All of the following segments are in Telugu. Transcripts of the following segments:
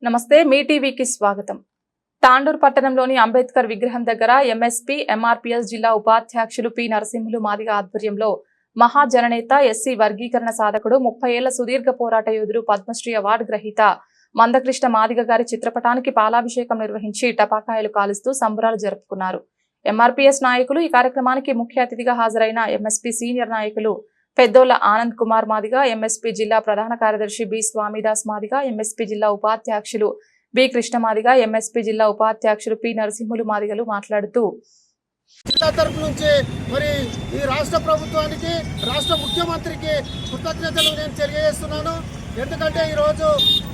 నమస్తే మీ టీవీకి స్వాగతం. తాండూర్ పట్టణంలోని అంబేద్కర్ విగ్రహం దగ్గర ఎంఎస్పీ ఎంఆర్పీఎస్ జిల్లా ఉపాధ్యక్షులు పి నరసింహులు మాదిగ ఆధ్వర్యంలో మహాజననేత ఎస్సీ వర్గీకరణ సాధకుడు 30 ఏళ్ల సుదీర్ఘ పోరాట యోధుడు పద్మశ్రీ అవార్డు గ్రహీత మందకృష్ణ మాదిగ గారి చిత్రపటానికి పాలాభిషేకం నిర్వహించి టపాకాయలు కాలుస్తూ సంబరాలు జరుపుకున్నారు. ఎంఆర్పీఎస్ నాయకులు ఈ కార్యక్రమానికి ముఖ్య అతిథిగా హాజరైన ఎంఎస్పీ సీనియర్ నాయకులు పెద్దోళ్ల ఆనంద్ కుమార్ మాదిగ, ఎంఎస్పీ జిల్లా ప్రధాన కార్యదర్శి బి స్వామిదాస్ మాదిగ, ఎంఎస్పీ జిల్లా ఉపాధ్యక్షులు బి కృష్ణ మాదిగ, ఎంఎస్పీ జిల్లా ఉపాధ్యక్షులు పి నరసింహులు మాదిగలు మాట్లాడుతూ జిల్లా తరపు నుంచి మరి ఈ రాష్ట్ర ప్రభుత్వానికి, రాష్ట్ర ముఖ్యమంత్రికి కృతజ్ఞతలు నేను తెలియజేస్తున్నాను. ఎందుకంటే ఈరోజు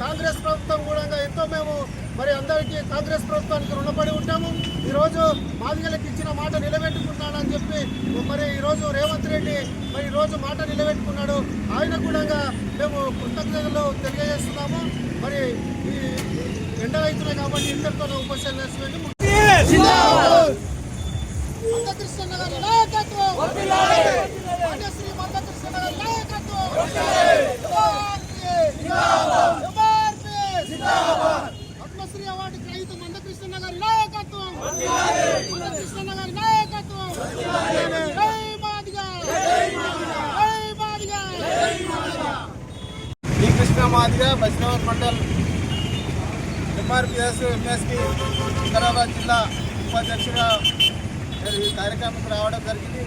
కాంగ్రెస్ ప్రభుత్వం కూడా ఎంతో మేము మరి అందరికీ కాంగ్రెస్ ప్రభుత్వానికి రుణపడి ఉంటాము. ఈరోజు మాదిగలకు ఇచ్చిన మాట నిలబెట్టుకున్నాడని చెప్పి మరి ఈరోజు రేవంత్ రెడ్డి మరి ఈరోజు మాట నిలబెట్టుకున్నాడు. ఆయన కూడా మేము కృతజ్ఞతలు తెలియజేస్తున్నాము. మరి ఈ ఎండలు అవుతున్నాయి కాబట్టి ఇంతటితో ఉపశమనం మందకృష్ణ గారి నాయకత్వం, శ్రీ మందకృష్ణ గారి నాయకత్వం, పద్మశ్రీ అవార్డు గ్రహీత మందకృష్ణ గారి నాయకత్వం, మందకృష్ణ గారి నాయకత్వం. జై మాదిగ, జై మాదిగ. ఈ కృష్ణ మాదిగ బైష్ణవ మండల్ ఎంఆర్పీఎస్ ఎంఎస్పీ వికారాబాద్ జిల్లా ఉపాధ్యక్షుగా ఈ కార్యక్రమానికి రావడం జరిగింది.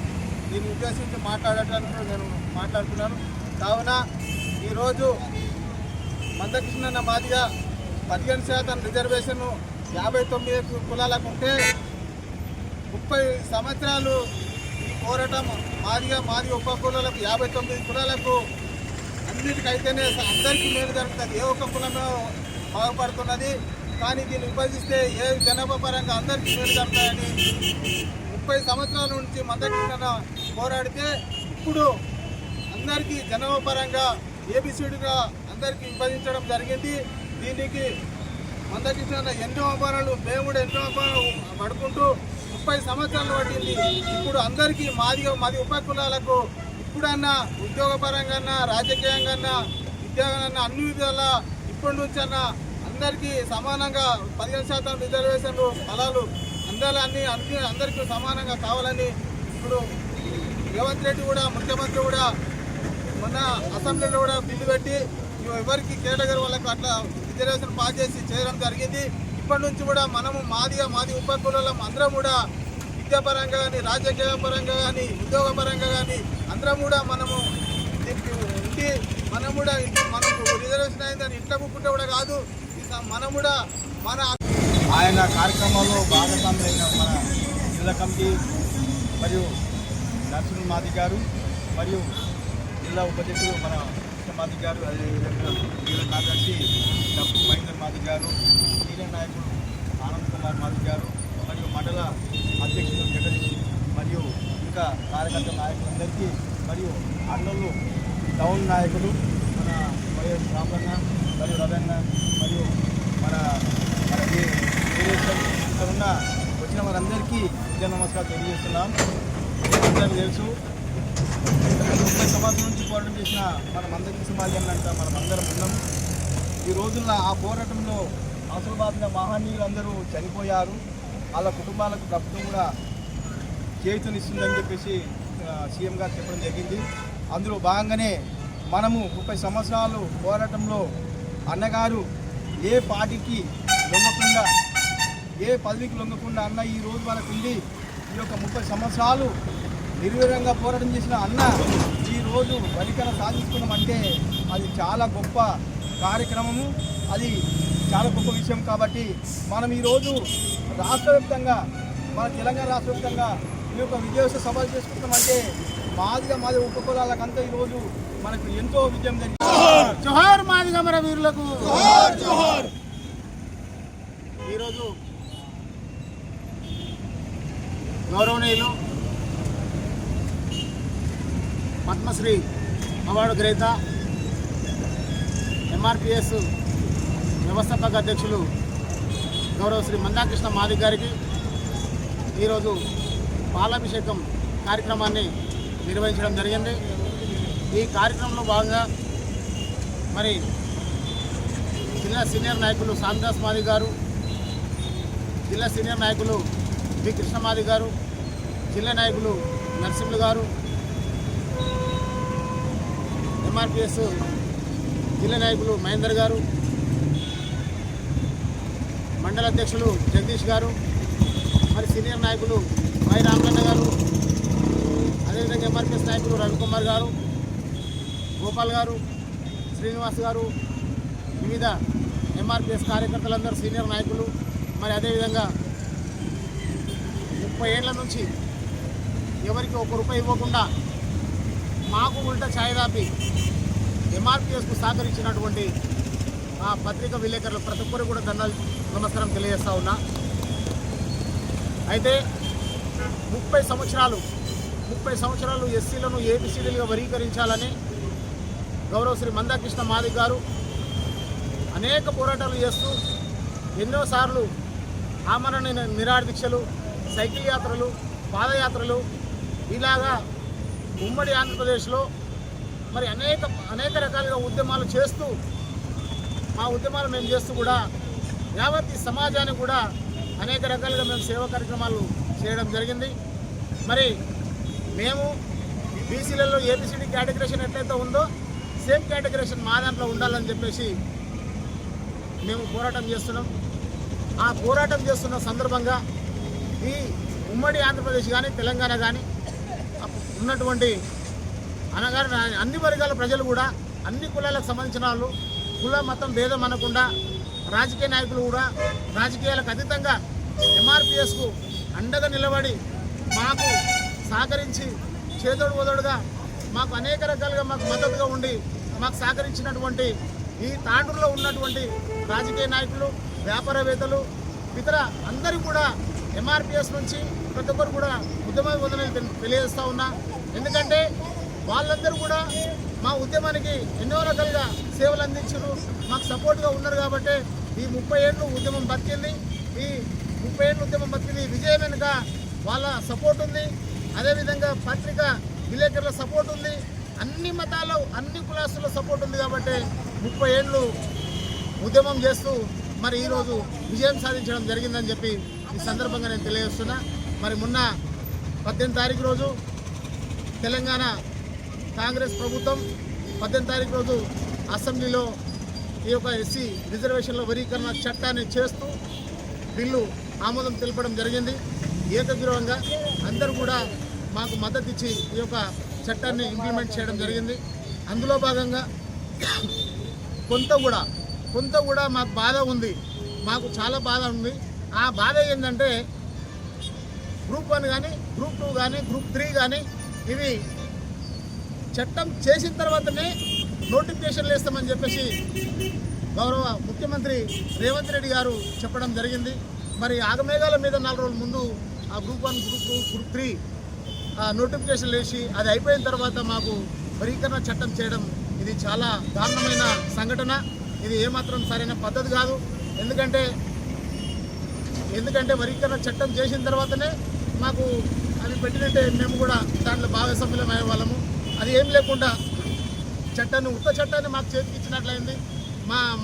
దీన్ని ఉద్దేశించి మాట్లాడటానికి నేను మాట్లాడుతున్నాను. కావున ఈరోజు మందకృష్ణ మాదిగ 15% రిజర్వేషన్ 59 కులాలకు ఉంటే 30 సంవత్సరాలు ఈ పోరాటం మాది ఉప కులాలకు 59 కులాలకు అన్నిటికైతేనే అందరికీ మేలు జరుగుతుంది. ఏ ఒక్క కులమే బాగుపడుతున్నది. కానీ దీన్ని విభజిస్తే ఏ జనాభా పరంగా అందరికీ మేలు జరుగుతాయని 30 సంవత్సరాల నుంచి మందకృష్ణ పోరాడితే ఇప్పుడు అందరికీ జనాభా పరంగా ఏబిసిడిగా అందరికీ విభజించడం జరిగింది. దీనికి మందకృష్ణ ఎన్నో అవమానాలు, మేము కూడా ఎన్నో అవమానాలు పడుకుంటూ 30 సంవత్సరాలు పట్టింది. ఇప్పుడు అందరికీ మాది ఉప కులాలకు ఇప్పుడన్నా ఉద్యోగపరంగా, రాజకీయంగా, విద్యాగా అన్ని విధాలా ఇప్పటి నుంచి అన్నా అందరికీ సమానంగా 15% రిజర్వేషన్లు ఫలాలు అందరికీ సమానంగా కావాలని ఇప్పుడు రేవంత్ రెడ్డి కూడా, ముఖ్యమంత్రి కూడా మొన్న అసెంబ్లీలో కూడా బిల్లు పెట్టి ఎవరికి కేటగిరీ వాళ్ళకు అట్లా రిజర్వేషన్ పాస్ చేసి చేయడం జరిగింది. ఇప్పటి నుంచి కూడా మనము మాది ఉప కులాలం అందరం కూడా విద్యాపరంగా కానీ, రాజకీయ పరంగా కానీ, ఉద్యోగ పరంగా కానీ అందరం కూడా మనము ఇంటి మనం కూడా మనకు రిజర్వేషన్ అయిందని ఇంట్లో కూకుంటే కూడా కాదు, మనం కూడా మన ఆయన కార్యక్రమంలో భాగస్వామ్యమైన మన జిల్లా కమిటీ మరియు నరసింహ మాదిగ గారు మరియు జిల్లా ఉపాధ్యక్షులు మన కృష్ణ మాదిగ గారు, అదేవిధంగా జిల్లా కార్యదర్శి డప్పు మహేందర్ మాదిగ గారు, సీనియర్ నాయకులు ఆనంద్ కుమార్ మాదిగ గారు మరియు మండల అధ్యక్షులు జగదీష్ మరియు ఇంకా కార్యకర్త నాయకులందరికీ మరియు అన్నలు టౌన్ నాయకులు మన వైఎస్ రామన్న మరియు రవన్న మరియు మన ఇక్కడ ఉన్న వచ్చిన వారందరికీ విద్యా నమస్కారం తెలియజేస్తున్నాం. అందరికీ తెలుసు 30 సంవత్సరాల నుంచి పోరాటం చేసిన మన మందకృష్ణ మాదిగ అంట మనం అందరం ఉన్నాం. ఈ రోజుల్లో ఆ పోరాటంలో ఆశీర్వాద మహనీయులు అందరూ చనిపోయారు. వాళ్ళ కుటుంబాలకు ప్రభుత్వం కూడా చేయూతనిస్తుందని చెప్పేసి సీఎం గారు చెప్పడం జరిగింది. అందులో భాగంగానే మనము 30 సంవత్సరాలు పోరాటంలో అన్నగారు ఏ పార్టీకి లొంగకుండా, ఏ పదవికి లొంగకుండా అన్న ఈ రోజు మనకు ఉంది. ఈ యొక్క 30 సంవత్సరాలు నిర్వీర్యంగా పోరాటం చేసిన అన్న ఈరోజు వరికన సాధించుకున్నామంటే అది చాలా గొప్ప కార్యక్రమము, అది చాలా గొప్ప విషయం. కాబట్టి మనం ఈరోజు రాష్ట్ర వ్యాప్తంగా, మన తెలంగాణ రాష్ట్ర వ్యాప్తంగా ఈ యొక్క విజయోత్సవ సభలు చేసుకుంటామంటే మాది ఉప కులాలకంతా ఈరోజు మనకు ఎంతో విజయం జరిగింది. జోహార్ మాదిగ మన వీరులకు జోహార్. ఈరోజు గౌరవనీయులు పద్మశ్రీ అవార్డు గ్రహీత ఎంఆర్పీఎస్ వ్యవస్థాపక అధ్యక్షులు గౌరవ శ్రీ మందకృష్ణ మాదిగ గారికి ఈరోజు పాలాభిషేకం కార్యక్రమాన్ని నిర్వహించడం జరిగింది. ఈ కార్యక్రమంలో భాగంగా మరి జిల్లా సీనియర్ నాయకులు సాందాస్ మాది గారు, జిల్లా సీనియర్ నాయకులు బి కృష్ణమాది గారు, జిల్లా నాయకులు నరసింహులు గారు, ఎంఆర్పిఎస్ జిల్లా నాయకులు మహేందర్ గారు, మండల అధ్యక్షులు జగదీష్ గారు, మరి సీనియర్ నాయకులు వై రామకృష్ణ గారు, అదేవిధంగా ఎంఆర్పిఎస్ నాయకులు రవికుమార్ గారు, గోపాల్ గారు, శ్రీనివాస్ గారు, వివిధ ఎంఆర్పిఎస్ కార్యకర్తలందరూ సీనియర్ నాయకులు, మరి అదేవిధంగా 30 ఏళ్ల నుంచి ఎవరికి ₹1 ఇవ్వకుండా మాకు ఉల్టా ఛాయదాపి ఎంఆర్పిఎస్కు సహకరించినటువంటి ఆ పత్రికా విలేకరులు ప్రతి ఒక్కరు కూడా నమస్కారం తెలియజేస్తా ఉన్నా. అయితే 30 సంవత్సరాలు ఎస్సీలను ఏబిసిడీలుగా వర్గీకరించాలని గౌరవ శ్రీ మందాకృష్ణ మాదిగ గారు అనేక పోరాటాలు చేస్తూ ఎన్నోసార్లు ఆమరణ నిరాదీక్షలు, సైకిల్ యాత్రలు, పాదయాత్రలు ఇలాగా ఉమ్మడి ఆంధ్రప్రదేశ్లో మరి అనేక రకాలుగా ఉద్యమాలు చేస్తూ మా ఉద్యమాలు మేము చేస్తూ కూడా యావత్ ఈ సమాజానికి కూడా అనేక రకాలుగా మేము సేవా కార్యక్రమాలు చేయడం జరిగింది. మరి మేము బీసీలలో ఏబిసిడి కేటగిరేషన్ ఎట్లయితే ఉందో సేమ్ కేటగిరేషన్ మా దాంట్లో ఉండాలని చెప్పేసి మేము పోరాటం చేస్తున్నాం. ఆ పోరాటం చేస్తున్న సందర్భంగా ఈ ఉమ్మడి ఆంధ్రప్రదేశ్ కానీ తెలంగాణ కానీ ఉన్నటువంటి అనగా అన్ని వర్గాల ప్రజలు కూడా అన్ని కులాలకు సంబంధించిన వాళ్ళు కుల మతం భేదం అనకుండా రాజకీయ నాయకులు కూడా రాజకీయాలకు అతీతంగా ఎంఆర్పిఎస్కు అండగా నిలబడి మాకు సహకరించి చేదోడు వదోడుగా మాకు అనేక రకాలుగా మాకు మద్దతుగా ఉండి మాకు సహకరించినటువంటి ఈ తాండూరులో ఉన్నటువంటి రాజకీయ నాయకులు, వ్యాపారవేత్తలు, ఇతర అందరూ కూడా ఎంఆర్పిఎస్ నుంచి ప్రతి ఒక్కరు కూడా ఉద్యమాలు తెలియజేస్తూ ఉన్నా. ఎందుకంటే వాళ్ళందరూ కూడా మా ఉద్యమానికి ఎన్నో రకాలుగా సేవలు అందించారు, మాకు సపోర్ట్గా ఉన్నారు. కాబట్టి ఈ 30 ఏళ్ళు ఉద్యమం బతికింది. ఈ 30 ఏళ్ళు ఉద్యమం బతికింది. విజయం వెనుక వాళ్ళ సపోర్ట్ ఉంది. అదేవిధంగా పత్రికా విలేకరుల సపోర్ట్ ఉంది. అన్ని మతాలు, అన్ని కులాస్తుల సపోర్ట్ ఉంది. కాబట్టి 30 ఏళ్ళు ఉద్యమం చేస్తూ మరి ఈరోజు విజయం సాధించడం జరిగిందని చెప్పి ఈ సందర్భంగా నేను తెలియజేస్తున్నా. మరి మొన్న 18 తారీఖు రోజు తెలంగాణ కాంగ్రెస్ ప్రభుత్వం 18 తారీఖు రోజు అసెంబ్లీలో ఈ యొక్క ఎస్సీ రిజర్వేషన్ల వర్గీకరణ చట్టాన్ని చేస్తూ బిల్లు ఆమోదం తెలపడం జరిగింది. ఏకగ్రీవంగా అందరూ కూడా మాకు మద్దతు ఇచ్చి ఈ యొక్క చట్టాన్ని ఇంప్లిమెంట్ చేయడం జరిగింది. అందులో భాగంగా కొంత కూడా మాకు బాధ ఉంది, మాకు చాలా బాధ ఉంది. ఆ బాధ ఏంటంటే గ్రూప్ 1 కానీ, గ్రూప్ 2 కానీ, గ్రూప్ 3 కానీ ఇవి చట్టం చేసిన తర్వాతనే నోటిఫికేషన్లు వేస్తామని చెప్పేసి గౌరవ ముఖ్యమంత్రి రేవంత్ రెడ్డి గారు చెప్పడం జరిగింది. మరి ఆగమేఘాల మీద 4 రోజుల ముందు ఆ గ్రూప్ 1, గ్రూప్ 2, గ్రూప్ 3 నోటిఫికేషన్లు వేసి అది అయిపోయిన తర్వాత మాకు వర్గీకరణ చట్టం చేయడం ఇది చాలా దారుణమైన సంఘటన. ఇది ఏమాత్రం సరైన పద్ధతి కాదు. ఎందుకంటే వర్గీకరణ చట్టం చేసిన తర్వాతనే మాకు అది పెట్టినట్టే మేము కూడా దాంట్లో భాగస్వామ్యం అయ్యే వాళ్ళము. అది ఏం లేకుండా చట్టాన్ని మాకు చేతికి ఇచ్చినట్లయింది.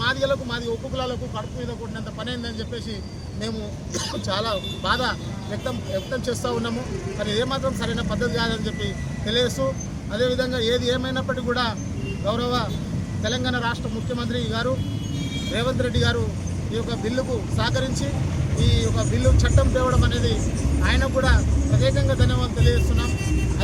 మాదిగలకు, మాది ఉపకులాలకు కడుపు మీద కొట్టినంత పని అయిందని చెప్పేసి మేము చాలా బాధ వ్యక్తం చేస్తూ ఉన్నాము. మరి ఏమాత్రం సరైన పద్ధతి కాదని చెప్పి తెలియజేస్తూ, అదేవిధంగా ఏది ఏమైనప్పటికీ కూడా గౌరవ తెలంగాణ రాష్ట్ర ముఖ్యమంత్రి గారు రేవంత్ రెడ్డి గారు ఈ యొక్క బిల్లుకు సహకరించి ఈ యొక్క బిల్లు చట్టం తేవడం అనేది ఆయన కూడా ప్రత్యేకంగా ధన్యవాదాలు తెలియజేస్తున్నాం.